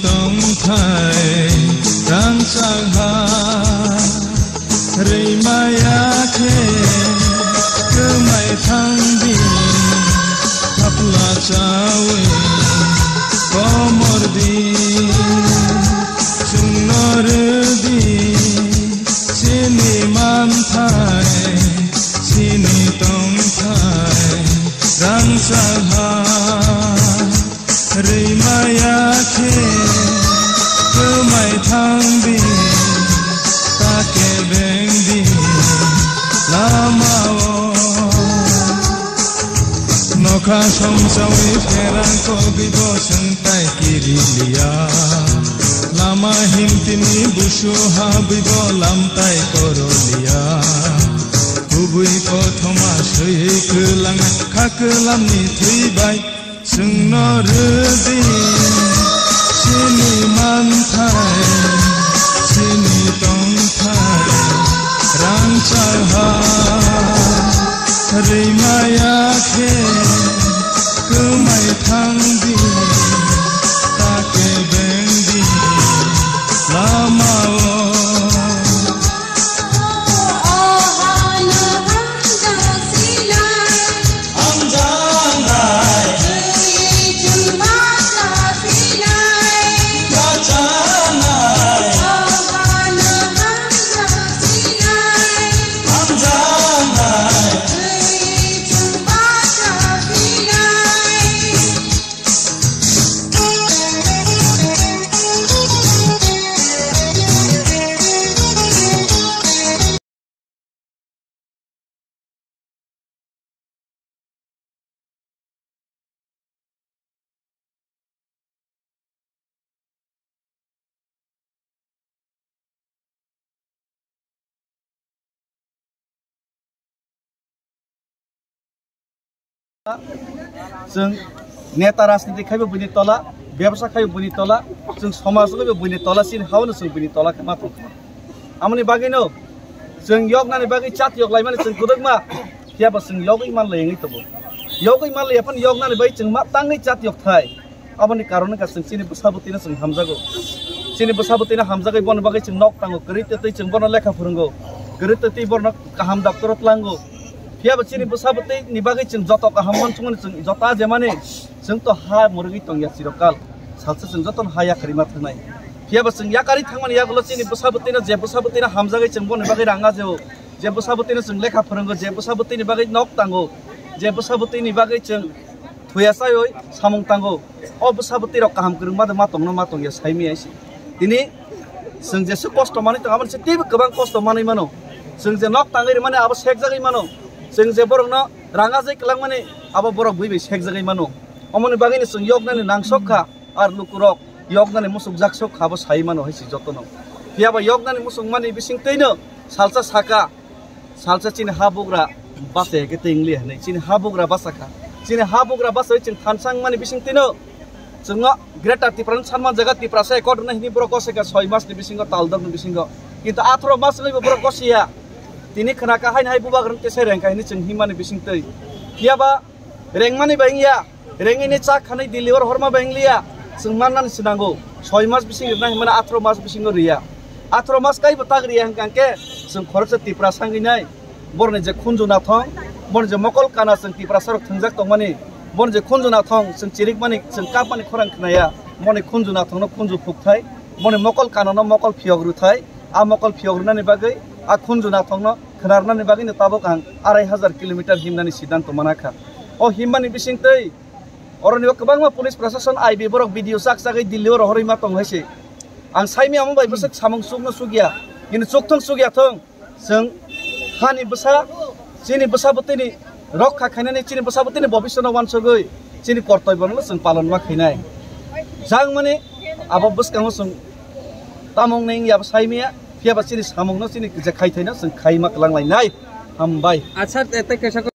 tông thai rang sang ha rây mai khe cứ mày thăng đi thắp là chawe có mor đi chung nor đi sini man thai sini tông thai rang sang ha rây mai khe cứ mày thăng đi ta kể bên đi lama nokha somsawi pherang ko bibo sangtai kirilia lama himtini busu ha bibo lamtai korolia kubui kothoma sui kelang khakelamni thuibai sungno redi sini manthai sini tongthai rang chaha rei maya khe cứ mày thăng đi ta kể bên đi lama जों नेता राजनीति खाइबो बुनि तला व्यवसाय खाइबो बुनि तला जों समाज खाइबो बुनि तला सिन हावनो जों बुनि तला माथो आमनि बागैनो जों यगनानि बागै चात यग लाइ माने जों गुदगमा याबा जों यगै मान लायङै तबो यगै मान लाय अपन यगनानि बागै जों मा ताङै चात यग थाय आबनि कारण का जों सिनि बसाबतिना जों हामजागो सिनि बसाबतिना हामजागै बन बागै जों नक तांगो गरितै जों बन लेखा फोरोंगो गरितै बन गाहाम डाक्टरत लांगो फियाबा चिनि बसाबतै नि बागै जों जत गाहाम मानसुंगोन जों जता जेमाने जों तो हा मुरगि तंगिया चिरकाल सालसे जों जतन हाया खरिमा थनाय फियाबा जों याकारि थांमानि यागल चिनि बसाबतैना जे बसाबतैना हामजागै जों बन बागै राङा जेव जे बसाबतैना जों लेखा फोरोंगो जे बसाबतैनि बागै नक तांगो जे बसाबतैनि बागै जों थुयासाय सामुं तांगो अ बसाबतै र गाहाम गोरों मादो मा तंगिया साइमियासि दिनै जों जेसे खस्थ माने थाङा मोनसे तेबो गोबां खस्थ माने मानो जों जे नक तांगै माने आबो सेक जागै मानो जों जे बरंनो राङा जे कलां माने आबो बरक बैबै सेक जागै मानो अमनि बागैनो जों यगनानि नांसखा आर लुकुरक यगनानि मुसुक जाकसक खाबो साइ मानो हैसि जतन फियाबा यगनानि मुसुक माने बिसिं तैनो सालसा साका सालसा चिनि हाबुग्रा बासे के तेंगलि हनै चिनि हाबुग्रा बासाखा चिनि हाबुग्रा बासै जों थानसां माने बिसिं तैनो जोंङो ग्रेटार तिप्रान सानमान जागा तिप्रासे एकड नहिनि बरक कसेका 6 मासनि बिसिंग तालदबनि बिसिंग किन्तु 18 मास लैबो बरक कसिया तिनि खनाका हाय नाय बुबाग्रन तेसे रेंकायनि जों हिमानि बिसिं तै कियाबा रेंमानि बायंगिया रेंगिनि चा खानै डिलिवर हरमा बायंलिया जों माननानै सिनांगौ 6 मास बिसिं ना हिमाना 18 मास बिसिं रिया 18 मास काइबो तागरिया हंकांके जों खरच तिप्रा सांगिनाय बरने जे खुनजुना थं बरने जे मकल काना जों तिप्रा सरक थंजाक तंमानि बरने जे खुनजुना थं जों चिरिक मानि जों काप मानि खरां खनाया मने खुनजुना थंनो खुनजु फुकथाय मने मकल कानानो मकल फियग्रुथाय आ मकल फियग्रुनानि बागै आ खुनजुना थंनो खनारनानि बागैनो ताबक आं 2500 किलोमीटर हिमनानि सिद्धांत मानाखा अ हिममानि बिसिंतै अरनिबा गोबां पुलिस प्रशासन आइबि बरक भिडिअ साक सागै दिल्ली वर हरैमा तंहायसे आं साइमिया मबाय बसक सामं सुगनो सुगिया किन्तु चोकथं सुगिया थं जों हानि बसा चिनि बसाबतैनि रक्षा खायनानै चिनि बसाबतैनि भविष्यनो वानसगै चिनि कर्तव्यनो जों पालन मा खैनाय जां माने आबो बसकांगो जों तामं नैं याब साइमिया फियाबा चिनि सामंनो चिनि जे खायथैना जों खायमा लांलायनाय हामबाय आच्छा एते कैसा